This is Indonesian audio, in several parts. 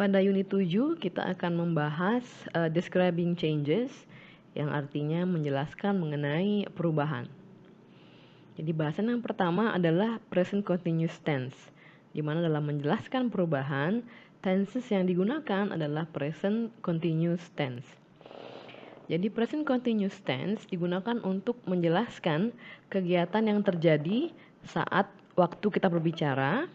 Pada unit 7 kita akan membahas describing changes, yang artinya menjelaskan mengenai perubahan. Jadi bahasan yang pertama adalah present continuous tense, di mana dalam menjelaskan perubahan, tenses yang digunakan adalah present continuous tense. Jadi present continuous tense digunakan untuk menjelaskan kegiatan yang terjadi saat waktu kita berbicara.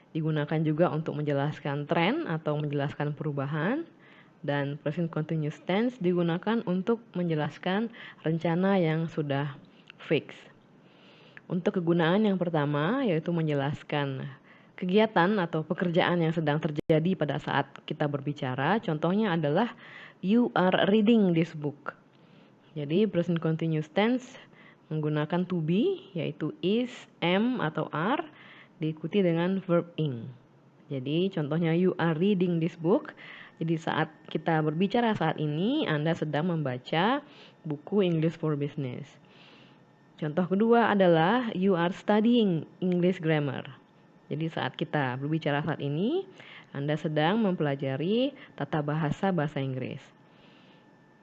Digunakan juga untuk menjelaskan tren atau menjelaskan perubahan, dan present continuous tense digunakan untuk menjelaskan rencana yang sudah fix. Untuk kegunaan yang pertama yaitu menjelaskan kegiatan atau pekerjaan yang sedang terjadi pada saat kita berbicara. Contohnya adalah you are reading this book. Jadi present continuous tense menggunakan to be yaitu is, am atau are, diikuti dengan verb ing. Jadi contohnya you are reading this book. Jadi saat kita berbicara saat ini, Anda sedang membaca buku English for Business. Contoh kedua adalah you are studying English grammar. Jadi saat kita berbicara saat ini, Anda sedang mempelajari tata bahasa Inggris.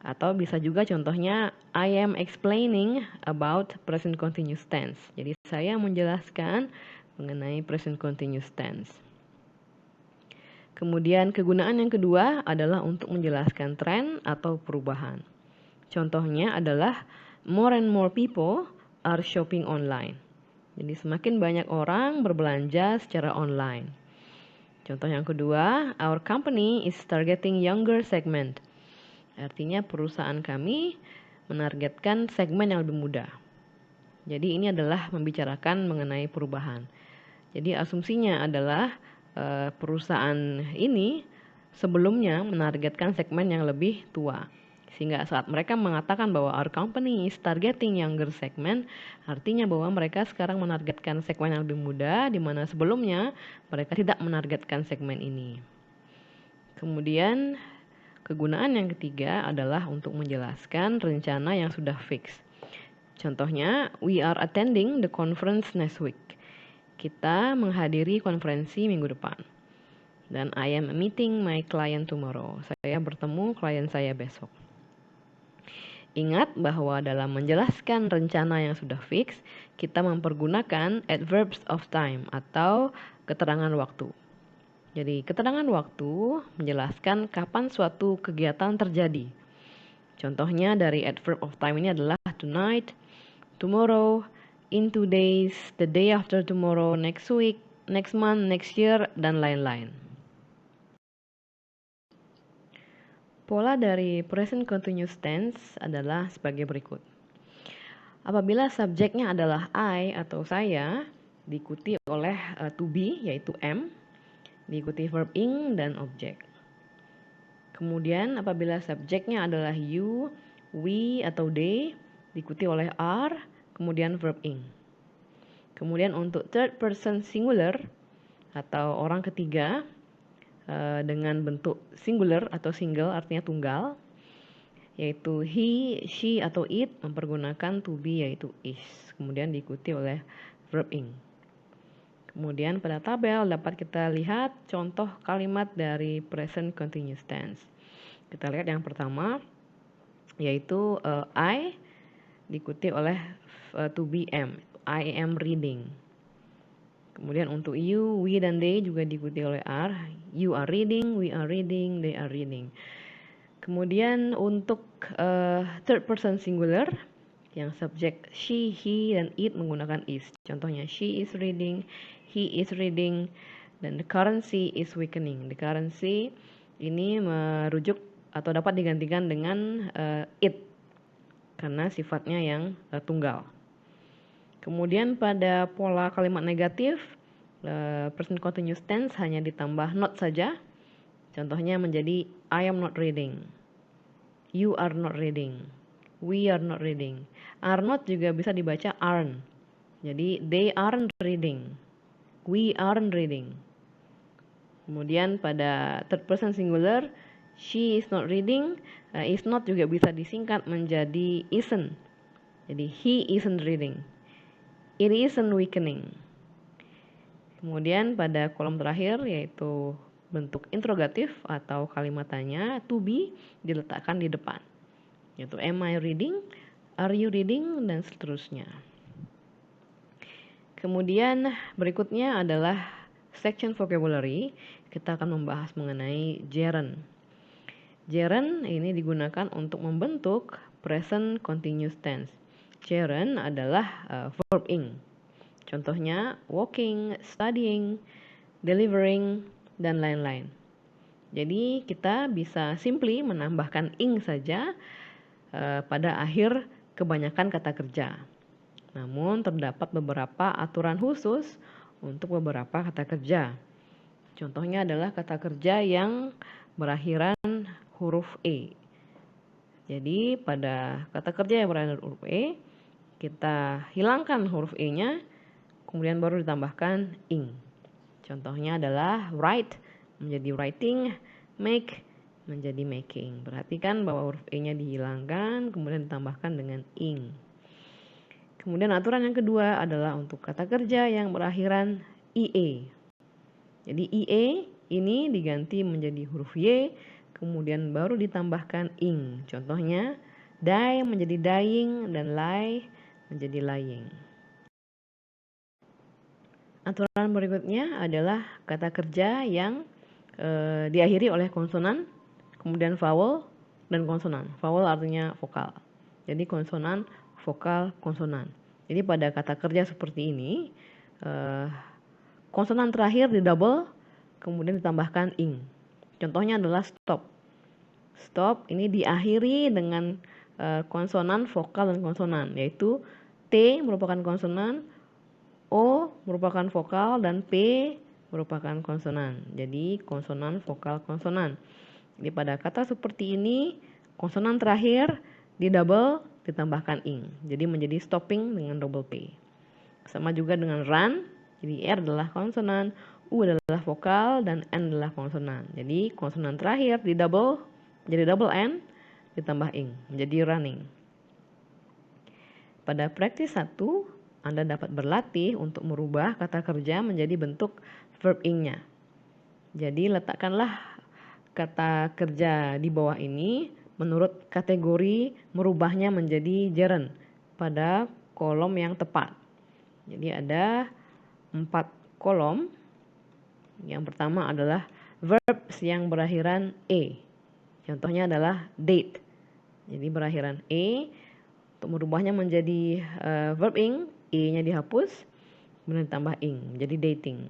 Atau bisa juga contohnya I am explaining about present continuous tense. Jadi saya menjelaskan mengenai present continuous tense. Kemudian kegunaan yang kedua adalah untuk menjelaskan tren atau perubahan. Contohnya adalah more and more people are shopping online. Jadi semakin banyak orang berbelanja secara online. Contoh yang kedua, our company is targeting younger segment. Artinya perusahaan kami menargetkan segmen yang lebih muda. Jadi ini adalah membicarakan mengenai perubahan. Jadi asumsinya adalah perusahaan ini sebelumnya menargetkan segmen yang lebih tua. Sehingga saat mereka mengatakan bahwa our company is targeting younger segment, artinya bahwa mereka sekarang menargetkan segmen yang lebih muda, di mana sebelumnya mereka tidak menargetkan segmen ini. Kemudian kegunaan yang ketiga adalah untuk menjelaskan rencana yang sudah fix. Contohnya, we are attending the conference next week. Kita menghadiri konferensi minggu depan. Dan I am meeting my client tomorrow. Saya bertemu klien saya besok. Ingat bahwa dalam menjelaskan rencana yang sudah fix, kita mempergunakan adverbs of time atau keterangan waktu. Jadi keterangan waktu menjelaskan kapan suatu kegiatan terjadi. Contohnya dari adverb of time ini adalah tonight, tomorrow, in 2 days, the day after tomorrow, next week, next month, next year, dan lain-lain. Pola dari present continuous tense adalah sebagai berikut. Apabila subjeknya adalah I atau saya, diikuti oleh to be yaitu am, diikuti verb ing dan objek. Kemudian apabila subjeknya adalah you, we atau they, diikuti oleh are, kemudian verb ing. Kemudian untuk third person singular atau orang ketiga dengan bentuk singular atau single artinya tunggal, yaitu he, she atau it mempergunakan to be yaitu is, kemudian diikuti oleh verb ing. Kemudian pada tabel dapat kita lihat contoh kalimat dari present continuous tense. Kita lihat yang pertama yaitu I diikuti oleh to be am, I am reading. Kemudian untuk you, we dan they juga diikuti oleh are, you are reading, we are reading, they are reading. Kemudian untuk third person singular yang subjek she, he, dan it menggunakan is. Contohnya she is reading, he is reading, dan the currency is weakening. The currency ini merujuk atau dapat digantikan dengan it karena sifatnya yang tunggal. Kemudian pada pola kalimat negatif, present continuous tense hanya ditambah not saja. Contohnya menjadi I am not reading, you are not reading, we are not reading. Are not juga bisa dibaca aren't. Jadi they aren't reading, we aren't reading. Kemudian pada third person singular, she is not reading, is not juga bisa disingkat menjadi isn't. Jadi he isn't reading, it isn't weakening. Kemudian pada kolom terakhir yaitu bentuk interrogatif atau kalimat tanya, to be diletakkan di depan, yaitu am I reading, are you reading, dan seterusnya. Kemudian berikutnya adalah section vocabulary. Kita akan membahas mengenai gerund. Gerund ini digunakan untuk membentuk present continuous tense. Gerund adalah verb ing. Contohnya walking, studying, delivering, dan lain-lain. Jadi kita bisa simply menambahkan ing saja pada akhir kebanyakan kata kerja. Namun terdapat beberapa aturan khusus untuk beberapa kata kerja. Contohnya adalah kata kerja yang berakhiran huruf E. Jadi pada kata kerja yang berakhiran huruf E, kita hilangkan huruf E-nya, kemudian baru ditambahkan ing. Contohnya adalah write menjadi writing, make menjadi making. Perhatikan bahwa huruf E-nya dihilangkan, kemudian ditambahkan dengan ing. Kemudian aturan yang kedua adalah untuk kata kerja yang berakhiran IE. Jadi IE ini diganti menjadi huruf Y, kemudian baru ditambahkan ing. Contohnya die menjadi dying dan lie menjadi lying. Aturan berikutnya adalah kata kerja yang diakhiri oleh konsonan, kemudian vowel, dan konsonan. Vowel artinya vokal. Jadi konsonan, vokal, konsonan. Jadi pada kata kerja seperti ini, konsonan terakhir di double, kemudian ditambahkan ing. Contohnya adalah stop. Stop ini diakhiri dengan konsonan, vokal, dan konsonan, yaitu T merupakan konsonan, O merupakan vokal, dan P merupakan konsonan. Jadi konsonan, vokal, konsonan. Jadi pada kata seperti ini, konsonan terakhir di double ditambahkan ing. Jadi menjadi stopping dengan double P. Sama juga dengan run. Jadi R adalah konsonan, U adalah vokal, dan N adalah konsonan. Jadi konsonan terakhir di double jadi double N ditambah ing menjadi running. Pada praktis 1, Anda dapat berlatih untuk merubah kata kerja menjadi bentuk verb ing-nya. Jadi letakkanlah kata kerja di bawah ini menurut kategori merubahnya menjadi gerund pada kolom yang tepat. Jadi ada 4 kolom. Yang pertama adalah verbs yang berakhiran E. Contohnya adalah date. Jadi berakhiran E. Untuk merubahnya menjadi verb ing, E-nya dihapus, kemudian ditambah ing, menjadi dating.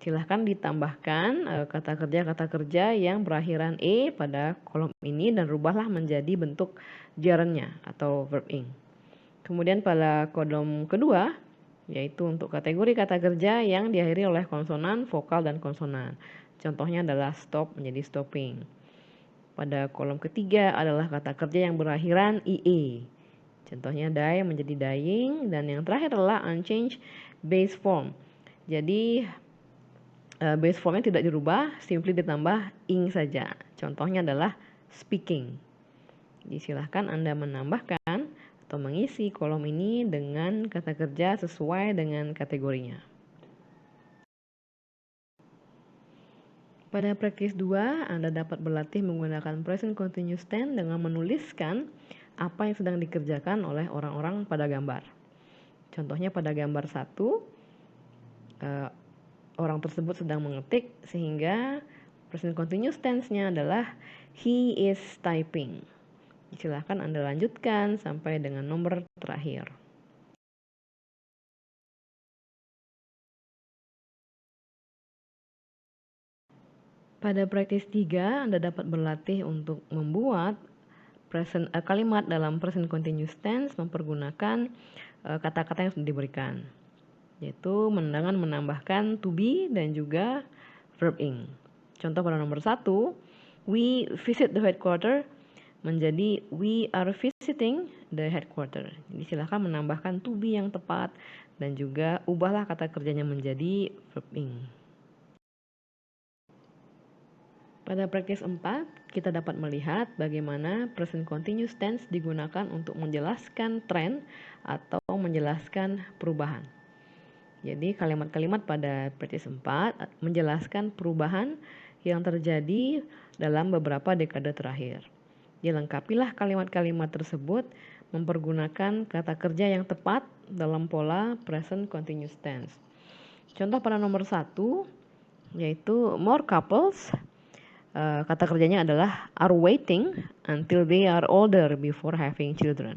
Silahkan ditambahkan kata kerja yang berakhiran E pada kolom ini dan rubahlah menjadi bentuk gerundnya atau verb ing. Kemudian pada kolom kedua, yaitu untuk kategori kata kerja yang diakhiri oleh konsonan, vokal, dan konsonan. Contohnya adalah stop menjadi stopping. Pada kolom ketiga adalah kata kerja yang berakhiran IE. Contohnya die menjadi dying, dan yang terakhir adalah unchanged base form. Jadi base formnya tidak dirubah, simply ditambah ing saja. Contohnya adalah speaking. Jadi silahkan Anda menambahkan atau mengisi kolom ini dengan kata kerja sesuai dengan kategorinya. Pada praktis 2, Anda dapat berlatih menggunakan present continuous tense dengan menuliskan apa yang sedang dikerjakan oleh orang-orang pada gambar. Contohnya pada gambar 1, orang tersebut sedang mengetik sehingga present continuous tense-nya adalah he is typing. Silahkan Anda lanjutkan sampai dengan nomor terakhir. Pada praktis 3, Anda dapat berlatih untuk membuat kalimat dalam present continuous tense mempergunakan kata-kata yang sudah diberikan, yaitu dengan menambahkan to be dan juga verb ing. Contoh pada nomor 1, we visit the headquarter menjadi we are visiting the headquarter. Jadi silakan menambahkan to be yang tepat dan juga ubahlah kata kerjanya menjadi verb ing. Pada praktis 4, kita dapat melihat bagaimana present continuous tense digunakan untuk menjelaskan tren atau menjelaskan perubahan. Jadi kalimat-kalimat pada practice 4 menjelaskan perubahan yang terjadi dalam beberapa dekade terakhir. Dilengkapilah kalimat-kalimat tersebut mempergunakan kata kerja yang tepat dalam pola present continuous tense. Contoh pada nomor 1 yaitu more couples, kata kerjanya adalah are waiting until they are older before having children.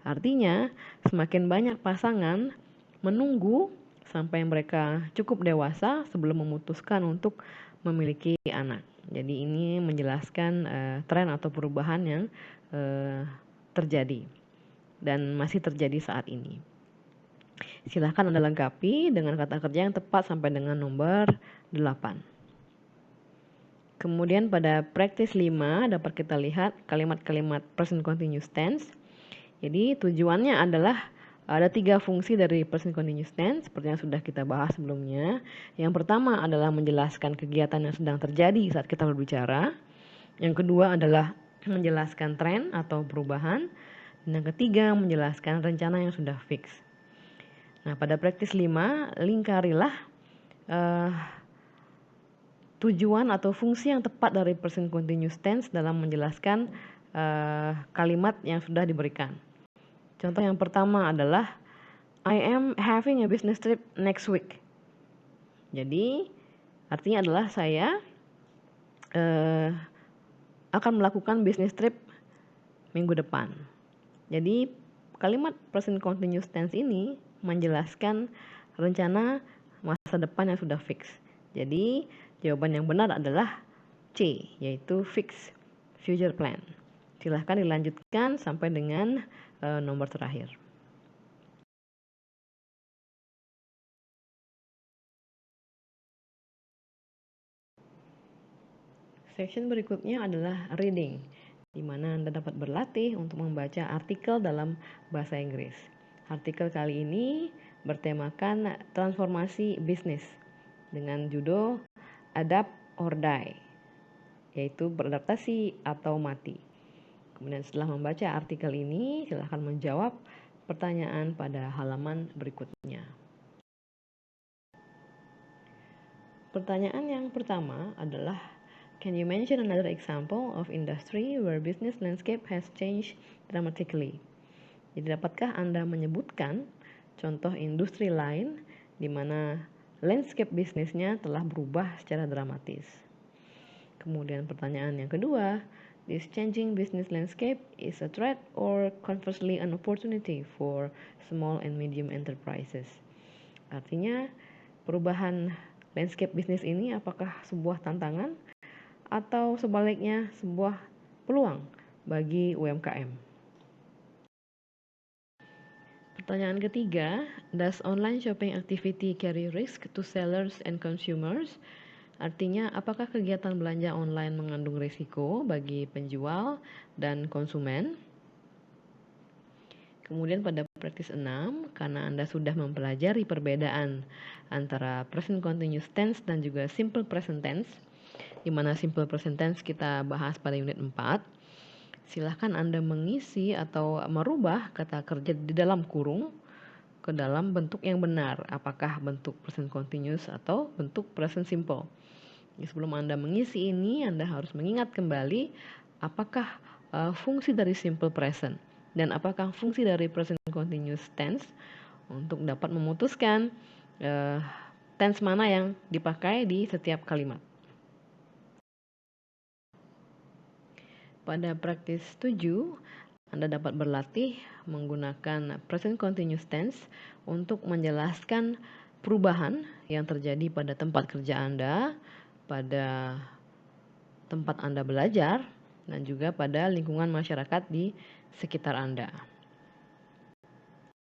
Artinya, semakin banyak pasangan menunggu sampai mereka cukup dewasa sebelum memutuskan untuk memiliki anak. Jadi ini menjelaskan tren atau perubahan yang terjadi dan masih terjadi saat ini. Silahkan Anda lengkapi dengan kata kerja yang tepat sampai dengan nomor 8. Kemudian pada practice 5 dapat kita lihat kalimat-kalimat present continuous tense. Jadi tujuannya adalah ada 3 fungsi dari present continuous tense seperti yang sudah kita bahas sebelumnya. Yang pertama adalah menjelaskan kegiatan yang sedang terjadi saat kita berbicara. Yang kedua adalah menjelaskan tren atau perubahan. Dan yang ketiga menjelaskan rencana yang sudah fix. Nah, pada practice 5 lingkarilah tujuan atau fungsi yang tepat dari present continuous tense dalam menjelaskan kalimat yang sudah diberikan. Contoh yang pertama adalah I am having a business trip next week. Jadi artinya adalah saya akan melakukan business trip minggu depan. Jadi kalimat present continuous tense ini menjelaskan rencana masa depan yang sudah fix. Jadi jawaban yang benar adalah C, yaitu fix future plan. Silahkan dilanjutkan sampai dengan nomor terakhir. Section berikutnya adalah reading, di mana Anda dapat berlatih untuk membaca artikel dalam bahasa Inggris. Artikel kali ini bertemakan transformasi bisnis dengan judul Adapt or Die, yaitu beradaptasi atau mati. Kemudian setelah membaca artikel ini, silahkan menjawab pertanyaan pada halaman berikutnya. Pertanyaan yang pertama adalah, can you mention another example of industry where business landscape has changed dramatically? Jadi dapatkah Anda menyebutkan contoh industri lain di mana landscape bisnisnya telah berubah secara dramatis? Kemudian pertanyaan yang kedua, this changing business landscape is a threat or conversely an opportunity for small and medium enterprises. Artinya, perubahan landscape bisnis ini apakah sebuah tantangan atau sebaliknya sebuah peluang bagi UMKM? Pertanyaan ketiga, does online shopping activity carry risk to sellers and consumers? Artinya, apakah kegiatan belanja online mengandung risiko bagi penjual dan konsumen? Kemudian pada praktis 6, karena Anda sudah mempelajari perbedaan antara present continuous tense dan juga simple present tense, di mana simple present tense kita bahas pada unit 4, silahkan Anda mengisi atau merubah kata kerja di dalam kurung ke dalam bentuk yang benar, apakah bentuk present continuous atau bentuk present simple. Sebelum Anda mengisi ini, Anda harus mengingat kembali apakah fungsi dari simple present dan apakah fungsi dari present continuous tense untuk dapat memutuskan tense mana yang dipakai di setiap kalimat. Pada praktis 7, Anda dapat berlatih menggunakan present continuous tense untuk menjelaskan perubahan yang terjadi pada tempat kerja Anda, pada tempat Anda belajar, dan juga pada lingkungan masyarakat di sekitar Anda.